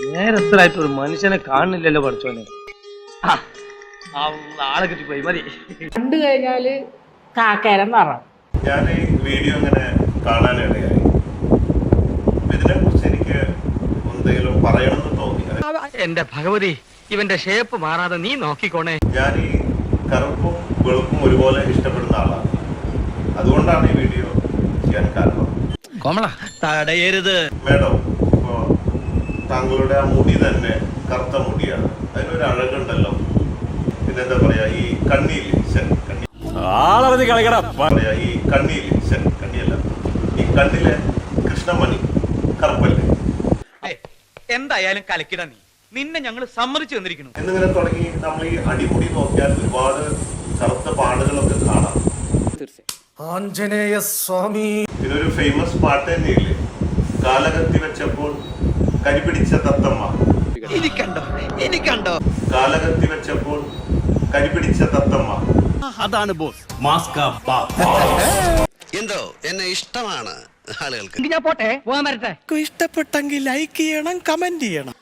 നേരത്തിലായിട്ട് ഒരു മനുഷ്യനെ കാണുന്നില്ലല്ലോ പഠിച്ചോനെ. ആളെ കിട്ടിപ്പോയി മതി. കണ്ടു കഴിഞ്ഞാല് കാക്കേരം നിറം. ഞാൻ ഈ വീഡിയോ ഇങ്ങനെ കാണാനിടയായി. ഇതിനെ കുറിച്ച് എനിക്ക് എന്തെങ്കിലും പറയണമെന്ന് തോന്നി. എന്റെ ഭഗവതി, ഇവന്റെ ഷേപ്പ് മാറാതെ നീ നോക്കിക്കോണേ. ഞാൻ ഈ കറുപ്പും വെളുപ്പും ഒരുപോലെ ഇഷ്ടപ്പെടുന്ന ആളാണ്. അതുകൊണ്ടാണ് ഈ വീഡിയോ ചെയ്യാൻ കാരണം. തടയരുത് മേഡം, ഇപ്പോ താങ്കളുടെ ആ മുടി തന്നെ കറുത്ത മുടിയാണ്. അതിനൊരു അഴകുണ്ടല്ലോ. പിന്നെന്താ പറയാ, ഈ കണ്ണിയില്ലേ, കണ്ണിയല്ല, ഈ കണ്ണിലെ കൃഷ്ണമണി കറുപ്പല്ലേ. എന്തായാലും കലക്കിട നിന്നെ ഞങ്ങൾ സമ്മതിച്ചു തന്നിരിക്കുന്നു എന്നിങ്ങനെ തുടങ്ങി നമ്മൾ ഈ അടിമുടി നോക്കിയാൽ ഒരുപാട് കറുത്ത പാടുകളൊക്കെ കാണാം. ആഞ്ജനേയ സ്വാമി. ഇതൊരു ഫേമസ് പാട്ട് തന്നെയില്ലേ, കാലകത്തി വെച്ചപ്പോൾ കരിപിടിച്ച തത്തമ്മ. എനിക്കണ്ടോ കാലകത്തി വെച്ചപ്പോൾ കരിപിടിച്ച തത്തമ്മ. അതാണ് ബോസ്. എന്തോ എന്നെ ഇഷ്ടമാണ് ആളുകൾക്ക്. ഞാൻ പോട്ടെ, പോകാൻ വരട്ടെ. ഇഷ്ടപ്പെട്ടെങ്കിൽ ലൈക്ക് ചെയ്യണം, കമന്റ് ചെയ്യണം.